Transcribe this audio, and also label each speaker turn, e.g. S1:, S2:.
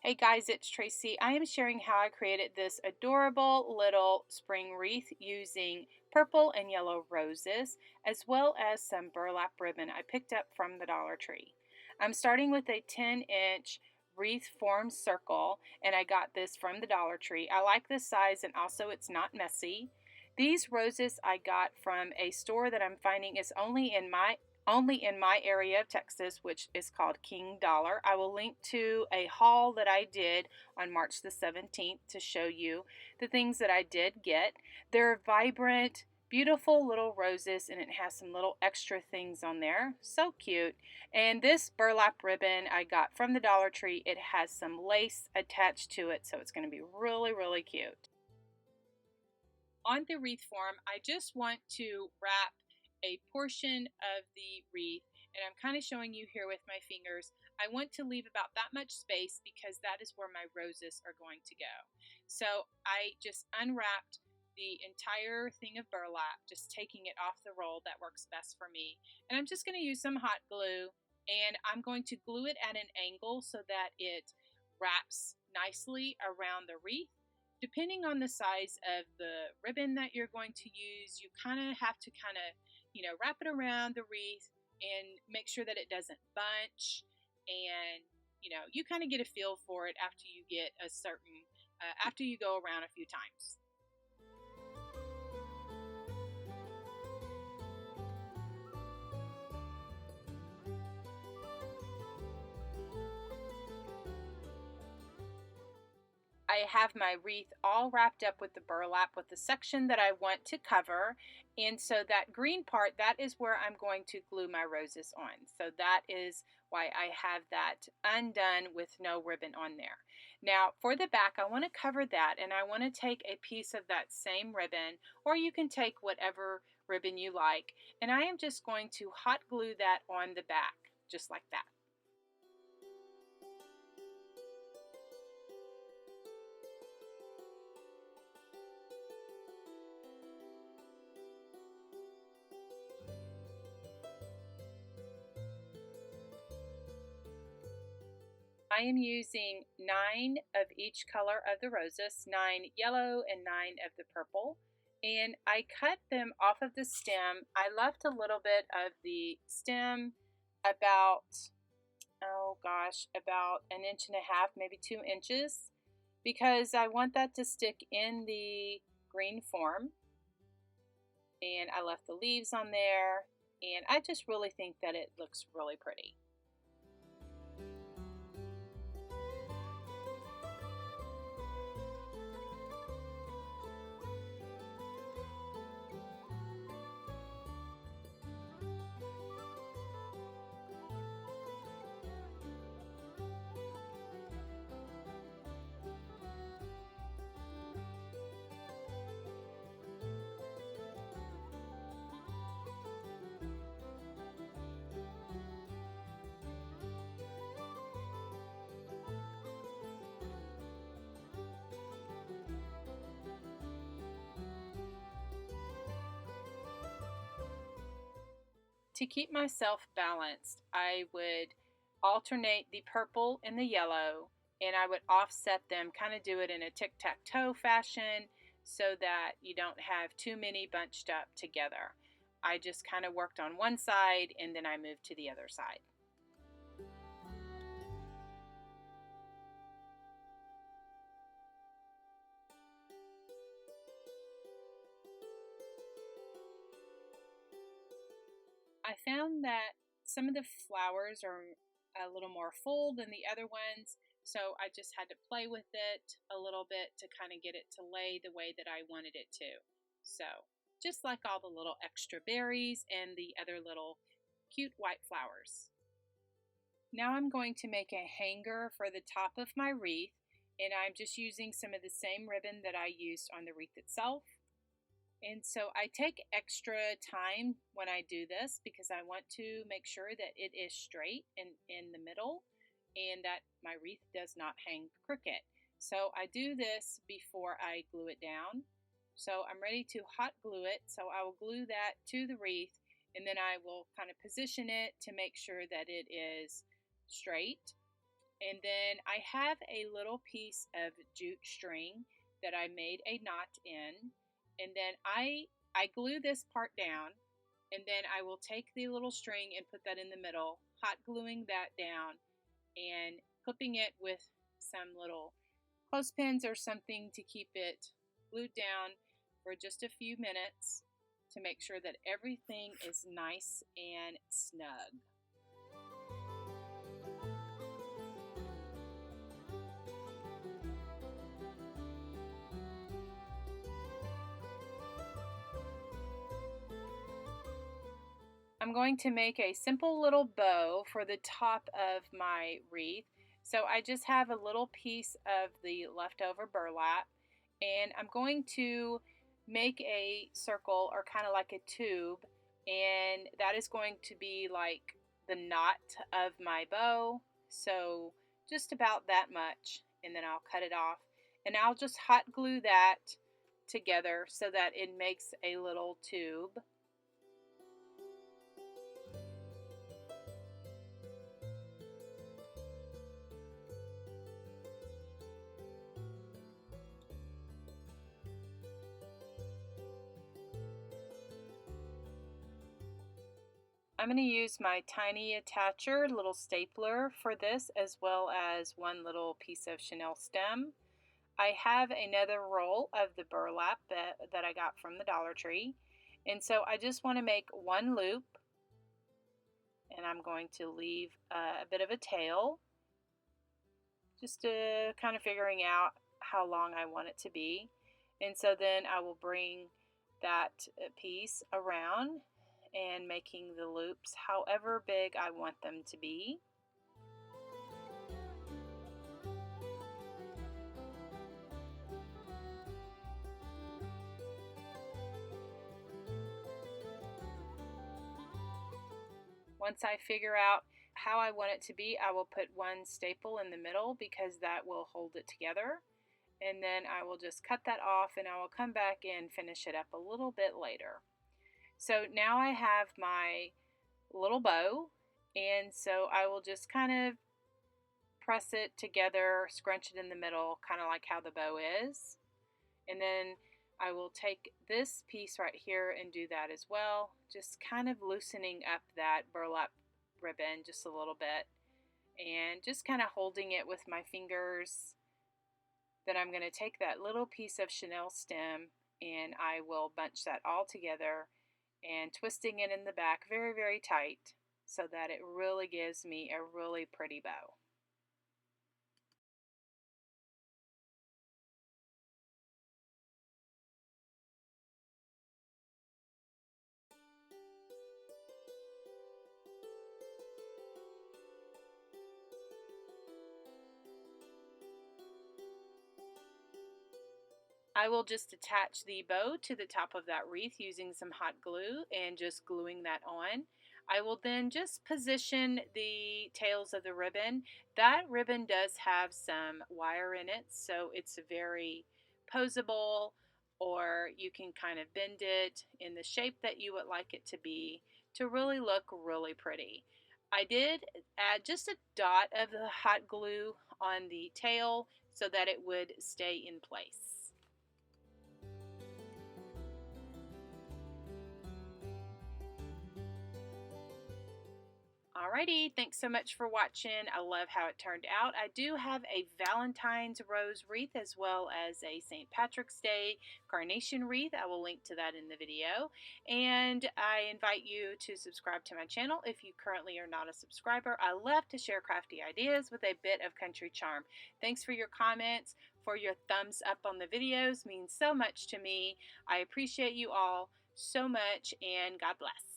S1: Hey guys, it's Tracy. I am sharing how I created this adorable little spring wreath using purple and yellow roses, as well as some burlap ribbon I picked up from the Dollar Tree. I'm starting with a 10-inch wreath form circle, and I got this from the Dollar Tree. I like this size, and also it's not messy. These roses I got from a store that I'm finding is only in my area of Texas, which is called King Dollar. I will link to a haul that I did on March the 17th to show you the things that I did get. They're vibrant, beautiful little roses, and it has some little extra things on there. So cute. And this burlap ribbon I got from the Dollar Tree. It has some lace attached to it, so it's going to be really, really cute. On the wreath form, I just want to wrap a portion of the wreath, and I'm kind of showing you here with my fingers. I want to leave about that much space because that is where my roses are going to go. So I just unwrapped the entire thing of burlap, just taking it off the roll. That works best for me. And I'm just going to use some hot glue, and I'm going to glue it at an angle so that it wraps nicely around the wreath. Depending on the size of the ribbon that you're going to use, you kind of have to wrap it around the wreath and make sure that it doesn't bunch. And, you kind of get a feel for it after you get after you go around a few times. I have my wreath all wrapped up with the burlap with the section that I want to cover. And so that green part, that is where I'm going to glue my roses on. So that is why I have that undone with no ribbon on there. Now for the back, I want to cover that, and I want to take a piece of that same ribbon, or you can take whatever ribbon you like, and I am just going to hot glue that on the back, just like that. I am using 9 of each color of the roses, 9 yellow and 9 of the purple, and I cut them off of the stem. I left a little bit of the stem, about, oh gosh, about 1.5 inches, maybe 2 inches, because I want that to stick in the green form. And I left the leaves on there, and I just really think that it looks really pretty. To keep myself balanced, I would alternate the purple and the yellow, and I would offset them, kind of do it in a tic-tac-toe fashion so that you don't have too many bunched up together. I just kind of worked on one side and then I moved to the other side. I found that some of the flowers are a little more full than the other ones, so I just had to play with it a little bit to kind of get it to lay the way that I wanted it to. So just like all the little extra berries and the other little cute white flowers. Now I'm going to make a hanger for the top of my wreath, and I'm just using some of the same ribbon that I used on the wreath itself. And so I take extra time when I do this because I want to make sure that it is straight and in the middle and that my wreath does not hang crooked. So I do this before I glue it down. So I'm ready to hot glue it. So I will glue that to the wreath, and then I will kind of position it to make sure that it is straight. And then I have a little piece of jute string that I made a knot in. And then I glue this part down, and then I will take the little string and put that in the middle, hot gluing that down and clipping it with some little clothespins or something to keep it glued down for just a few minutes to make sure that everything is nice and snug. I'm going to make a simple little bow for the top of my wreath. So I just have a little piece of the leftover burlap, and I'm going to make a circle or kind of like a tube, and that is going to be like the knot of my bow. So just about that much, and then I'll cut it off, and I'll just hot glue that together so that it makes a little tube. I'm going to use my tiny attacher little stapler for this, as well as one little piece of chenille stem. I have another roll of the burlap that I got from the Dollar Tree, and so I just want to make one loop, and I'm going to leave a bit of a tail, just to kind of figuring out how long I want it to be. And so then I will bring that piece around and making the loops however big I want them to be. Once I figure out how I want it to be, I will put one staple in the middle because that will hold it together. And then I will just cut that off, and I will come back and finish it up a little bit later. So now I have my little bow, and so I will just kind of press it together, scrunch it in the middle, kind of like how the bow is. And then I will take this piece right here and do that as well, just kind of loosening up that burlap ribbon just a little bit and just kind of holding it with my fingers. Then I'm going to take that little piece of chenille stem and I will bunch that all together and twisting it in the back very, very tight so that it really gives me a really pretty bow. I will just attach the bow to the top of that wreath using some hot glue and just gluing that on. I will then just position the tails of the ribbon. That ribbon does have some wire in it, so it's very posable, or you can kind of bend it in the shape that you would like it to be to really look really pretty. I did add just a dot of the hot glue on the tail so that it would stay in place. Alrighty, thanks so much for watching. I love how it turned out. I do have a Valentine's rose wreath as well as a St. Patrick's Day carnation wreath. I will link to that in the video. And I invite you to subscribe to my channel if you currently are not a subscriber. I love to share crafty ideas with a bit of country charm. Thanks for your comments, for your thumbs up on the videos. Means so much to me. I appreciate you all so much, and God bless.